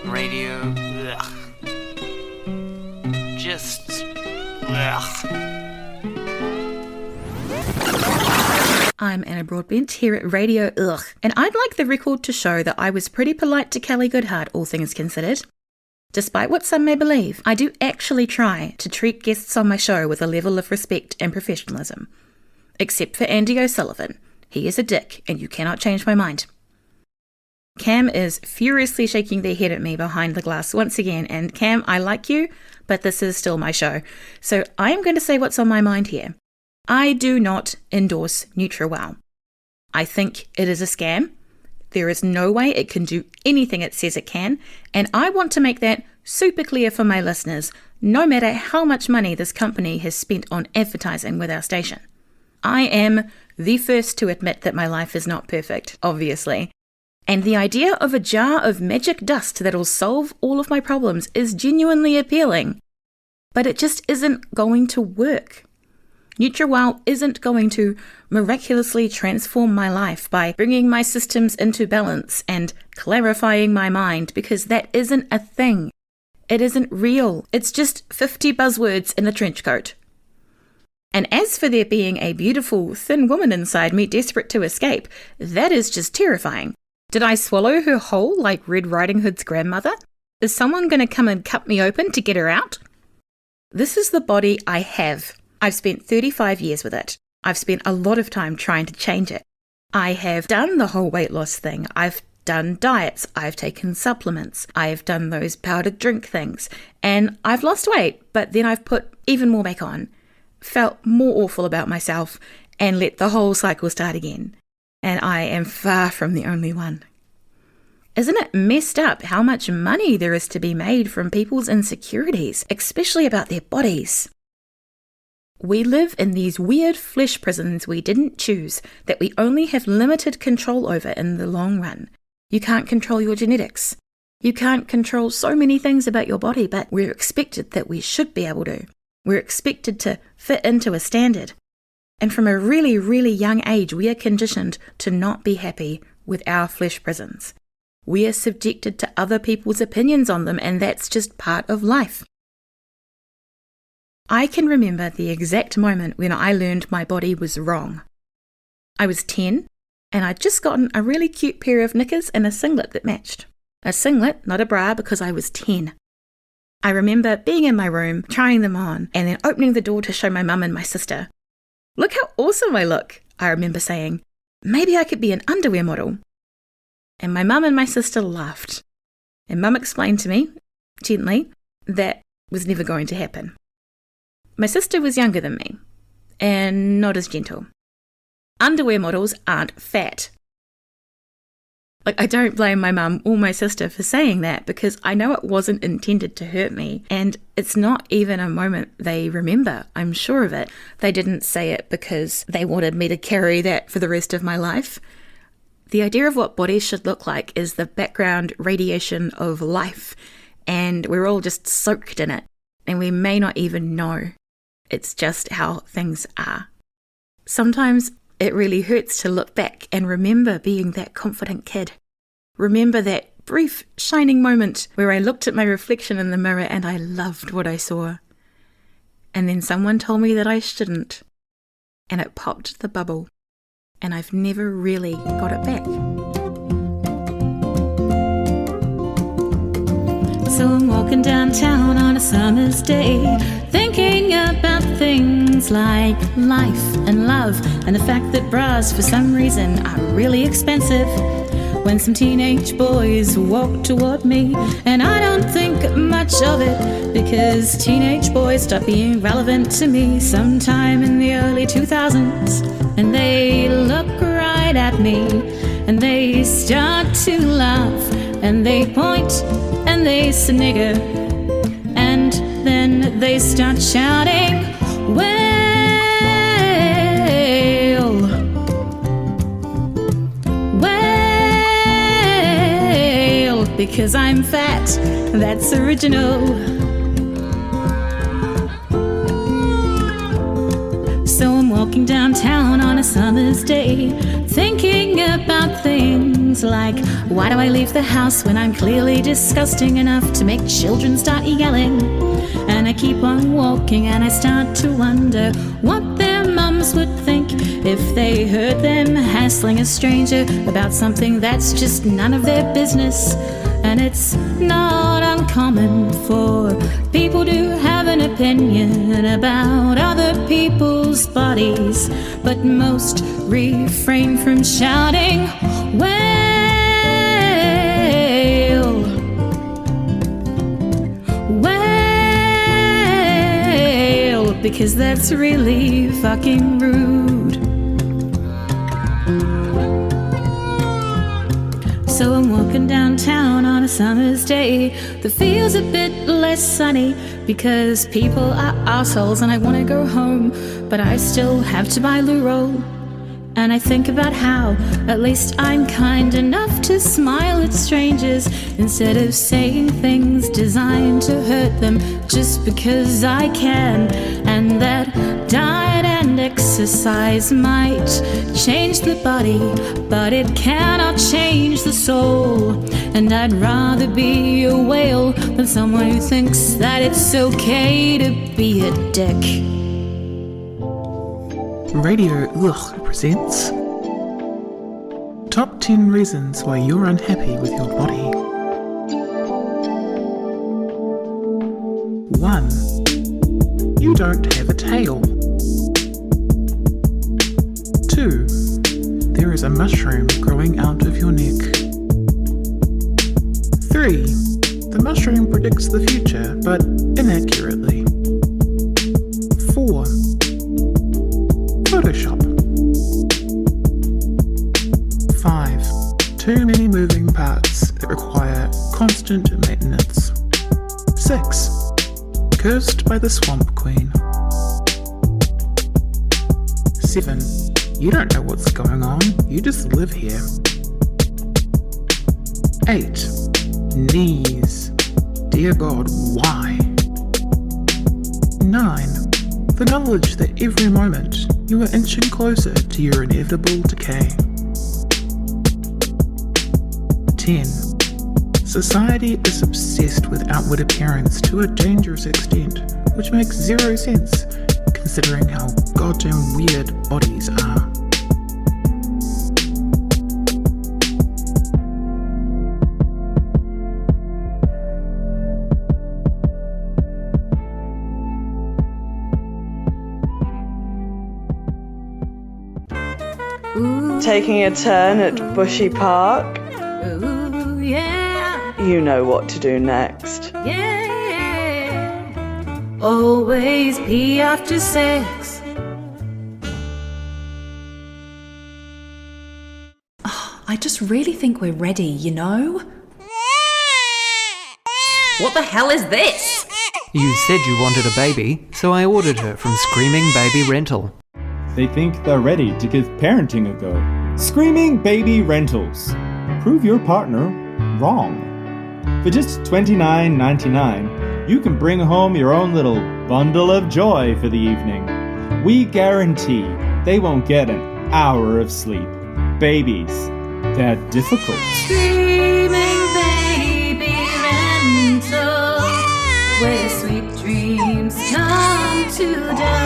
Radio EUGH. Just EUGH. I'm Anna Broadbent here at Radio EUGH, and I'd like the record to show that I was pretty polite to Kelly Goodheart, all things considered. Despite what some may believe, I do actually try to treat guests on my show with a level of respect and professionalism. Except for Andy O'Sullivan. He is a dick, and you cannot change my mind. Cam is furiously shaking their head at me behind the glass once again, and Cam, I like you, but this is still my show. So I am going to say what's on my mind here. I do not endorse Nutri-WOW. I think it is a scam. There is no way it can do anything it says it can, and I want to make that super clear for my listeners, no matter how much money this company has spent on advertising with our station. I am the first to admit that my life is not perfect, obviously, and the idea of a jar of magic dust that'll solve all of my problems is genuinely appealing, but it just isn't going to work. Nutri-WOW isn't going to miraculously transform my life by bringing my systems into balance and clarifying my mind, because that isn't a thing. It isn't real. It's just 50 buzzwords in a trench coat. And as for there being a beautiful, thin woman inside me desperate to escape, that is just terrifying. Did I swallow her whole like Red Riding Hood's grandmother? Is someone going to come and cut me open to get her out? This is the body I have. I've spent 35 years with it. I've spent a lot of time trying to change it. I have done the whole weight loss thing. I've done diets. I've taken supplements. I've done those powdered drink things. And I've lost weight, but then I've put even more back on. Felt more awful about myself and let the whole cycle start again. And I am far from the only one. Isn't it messed up how much money there is to be made from people's insecurities, especially about their bodies? We live in these weird flesh prisons we didn't choose, that we only have limited control over in the long run. You can't control your genetics. You can't control so many things about your body, but we're expected that we should be able to. We're expected to fit into a standard. And from a really, really young age, we are conditioned to not be happy with our flesh prisons. We are subjected to other people's opinions on them, and that's just part of life. I can remember the exact moment when I learned my body was wrong. I was 10, and I'd just gotten a really cute pair of knickers and a singlet that matched. A singlet, not a bra, because I was 10. I remember being in my room, trying them on, and then opening the door to show my mum and my sister. "Look how awesome I look," I remember saying. "Maybe I could be an underwear model." And my mum and my sister laughed. And Mum explained to me, gently, that was never going to happen. My sister was younger than me, and not as gentle. Underwear models aren't fat. I don't blame my mum or my sister for saying that, because I know it wasn't intended to hurt me, and it's not even a moment they remember, I'm sure of it. They didn't say it because they wanted me to carry that for the rest of my life. The idea of what bodies should look like is the background radiation of life, and we're all just soaked in it, and we may not even know. It's just how things are. Sometimes it really hurts to look back and remember being that confident kid. Remember that brief, shining moment where I looked at my reflection in the mirror and I loved what I saw. And then someone told me that I shouldn't. And it popped the bubble. And I've never really got it back. So I'm walking downtown on a summer's day, thinking about things like life and love, and the fact that bras for some reason are really expensive. When some teenage boys walk toward me, and I don't think much of it, because teenage boys stopped being relevant to me sometime in the early 2000s. And they look right at me, and they start to laugh, and they point and they snigger, and then they start shouting, "Well, well," because I'm fat, that's original. So I'm walking downtown on a summer's day, thinking about things like, why do I leave the house when I'm clearly disgusting enough to make children start yelling? And I keep on walking and I start to wonder what their mums would think if they heard them hassling a stranger about something that's just none of their business. And it's not uncommon for people to have an opinion about other people's bodies, but most refrain from shouting, "Well, well," because that's really fucking rude. So I'm walking downtown on a summer's day that feels a bit less sunny because people are assholes and I want to go home, but I still have to buy loo roll. And I think about how at least I'm kind enough to smile at strangers instead of saying things designed to hurt them just because I can. And that diet and exercise might change the body, but it cannot change the soul. And I'd rather be a whale than someone who thinks that it's okay to be a dick. Radio EUGH presents Top 10 Reasons Why You're Unhappy with Your Body. 1. You don't have a tail. 2. There is a mushroom growing out of your neck. 3. The mushroom predicts the future, but inaccurately. 4. Photoshop. 5. Too many moving parts that require constant maintenance. 6. Cursed by the Swamp Queen. 7. You don't know what's going on, you just live here. 8. Knees. Dear God, why? 9. The knowledge that every moment you are inching closer to your inevitable decay. 10. Society is obsessed with outward appearance to a dangerous extent, which makes zero sense considering how goddamn weird bodies are. Ooh, Taking a turn at Bushy Park. ooh, yeah, You know what to do next. yeah. Always pee after sex. I just really think we're ready, you know? What the hell is this? You said you wanted a baby, so I ordered her from Screaming Baby Rental. They think they're ready to give parenting a go. Screaming Baby Rentals. Prove your partner wrong. For just $29.99, you can bring home your own little bundle of joy for the evening. We guarantee they won't get an hour of sleep. Babies, they're difficult. Screaming baby rental, where sweet dreams come to die.